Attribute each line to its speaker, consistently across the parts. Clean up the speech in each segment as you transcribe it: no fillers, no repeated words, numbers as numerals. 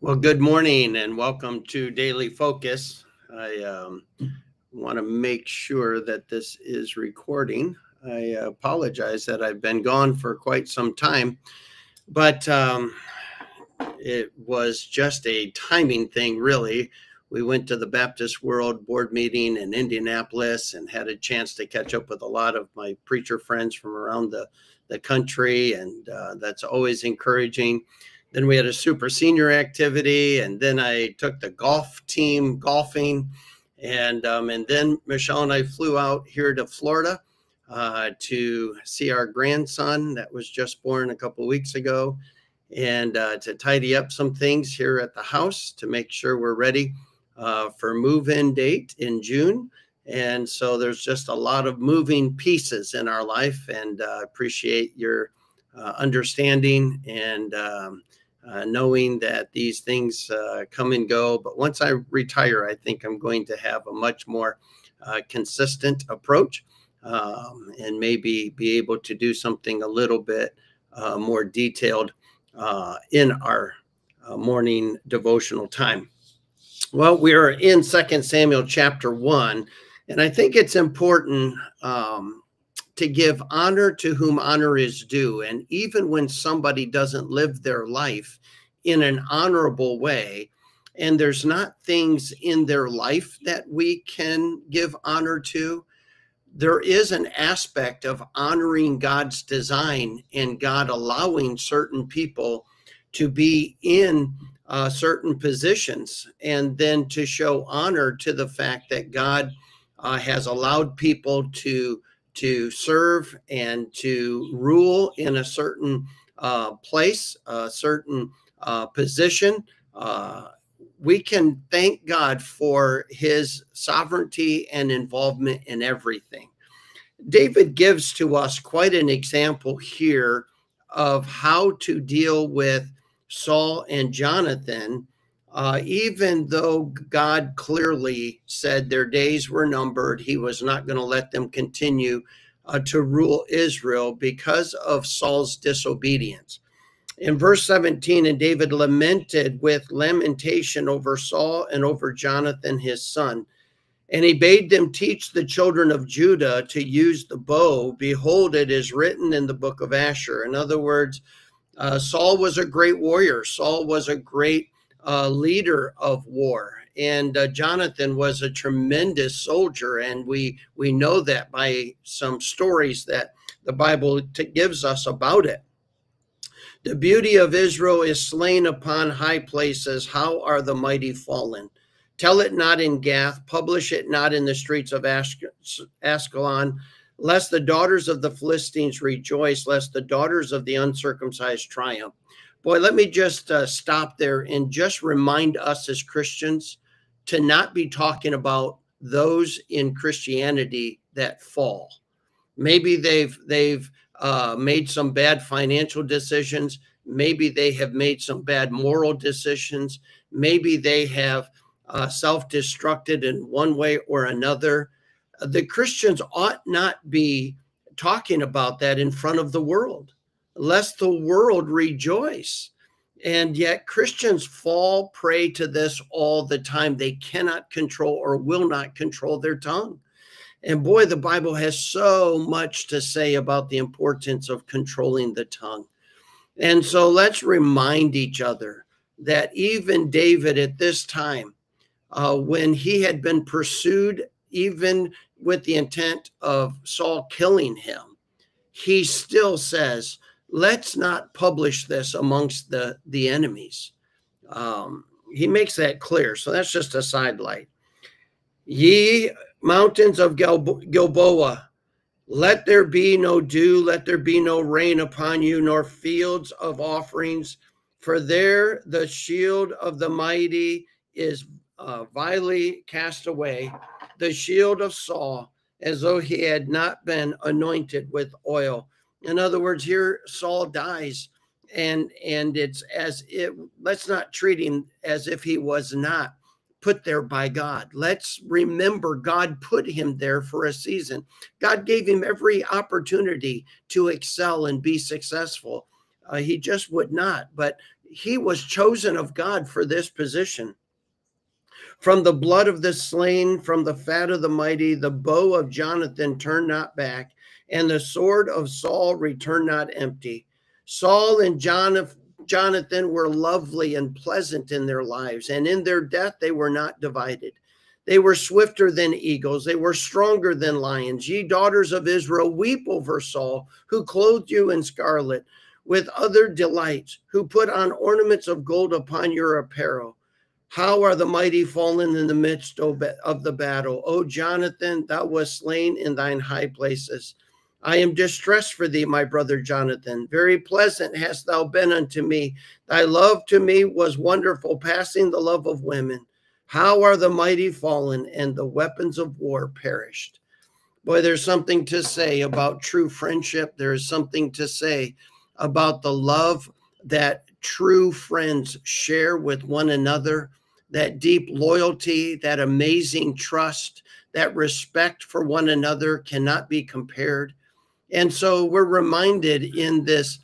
Speaker 1: Well, good morning and welcome to Daily Focus. I want to make sure that this is recording. I apologize that I've been gone for quite some time, but it was just a timing thing, really. We went to the Baptist World Board meeting in Indianapolis and had a chance to catch up with a lot of my preacher friends from around the country, and that's always encouraging. Then we had a super senior activity, and then I took the golf team golfing, and then Michelle and I flew out here to Florida to see our grandson that was just born a couple of weeks ago, and to tidy up some things here at the house to make sure we're ready for move-in date in June. And so there's just a lot of moving pieces in our life, and appreciate your understanding and knowing that these things come and go. But once I retire, I think I'm going to have a much more consistent approach, and maybe be able to do something a little bit more detailed in our morning devotional time. Well, we are in 2 Samuel chapter 1, and I think it's important to give honor to whom honor is due. And even when somebody doesn't live their life in an honorable way, and there's not things in their life that we can give honor to, there is an aspect of honoring God's design and God allowing certain people to be in certain positions, and then to show honor to the fact that God has allowed people to serve and to rule in a certain place, a certain position. We can thank God for his sovereignty and involvement in everything. David gives to us quite an example here of how to deal with Saul and Jonathan, even though God clearly said their days were numbered. He was not going to let them continue to rule Israel because of Saul's disobedience. In verse 17, and David lamented with lamentation over Saul and over Jonathan his son. And he bade them teach the children of Judah to use the bow. Behold, it is written in the book of Asher. In other words, Saul was a great warrior. Saul was a great leader of war. And Jonathan was a tremendous soldier. And we know that by some stories that the Bible gives us about it. The beauty of Israel is slain upon high places. How are the mighty fallen? Tell it not in Gath, publish it not in the streets of Ascalon, lest the daughters of the Philistines rejoice, lest the daughters of the uncircumcised triumph. Boy, let me just stop there and just remind us as Christians to not be talking about those in Christianity that fall. Maybe they've made some bad financial decisions. Maybe they have made some bad moral decisions. Maybe they have self-destructed in one way or another. The Christians ought not be talking about that in front of the world, lest the world rejoice. And yet Christians fall prey to this all the time. They cannot control or will not control their tongue. And boy, the Bible has so much to say about the importance of controlling the tongue. And so let's remind each other that even David at this time, when he had been pursued, even with the intent of Saul killing him, he still says, let's not publish this amongst the enemies. He makes that clear. So that's just a sidelight. Ye mountains of Gilboa, let there be no dew, let there be no rain upon you, nor fields of offerings, for there the shield of the mighty is vilely cast away, the shield of Saul, as though he had not been anointed with oil. In other words, here Saul dies, and it's as if, let's not treat him as if he was not put there by God. Let's remember God put him there for a season. God gave him every opportunity to excel and be successful. He just would not. But he was chosen of God for this position. From the blood of the slain, from the fat of the mighty, the bow of Jonathan turned not back, and the sword of Saul returned not empty. Saul and Jonathan were lovely and pleasant in their lives, and in their death they were not divided. They were swifter than eagles. They were stronger than lions. Ye daughters of Israel, weep over Saul, who clothed you in scarlet, with other delights, who put on ornaments of gold upon your apparel. How are the mighty fallen in the midst of the battle? O Jonathan, thou wast slain in thine high places. I am distressed for thee, my brother Jonathan. Very pleasant hast thou been unto me. Thy love to me was wonderful, passing the love of women. How are the mighty fallen, and the weapons of war perished? Boy, there's something to say about true friendship. There is something to say about the love that true friends share with one another, that deep loyalty, that amazing trust, that respect for one another cannot be compared. And so we're reminded in this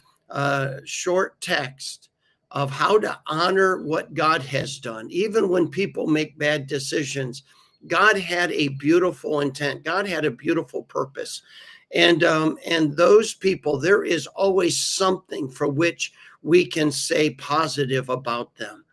Speaker 1: short text of how to honor what God has done. Even when people make bad decisions, God had a beautiful intent. God had a beautiful purpose. And those people, there is always something for which we can say positive about them.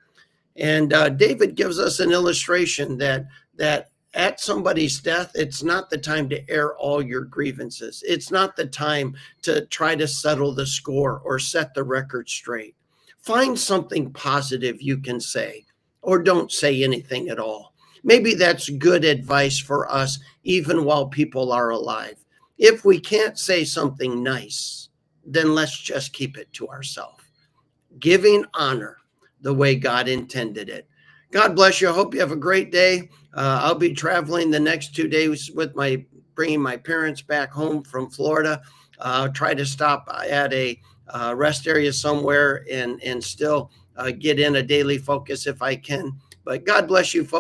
Speaker 1: And David gives us an illustration that at somebody's death, it's not the time to air all your grievances. It's not the time to try to settle the score or set the record straight. Find something positive you can say, or don't say anything at all. Maybe that's good advice for us, even while people are alive. If we can't say something nice, then let's just keep it to ourselves. Giving honor the way God intended it. God bless you. I hope you have a great day. I'll be traveling the next 2 days with bringing my parents back home from Florida. I'll try to stop at a rest area somewhere and still get in a daily focus if I can. But God bless you, folks.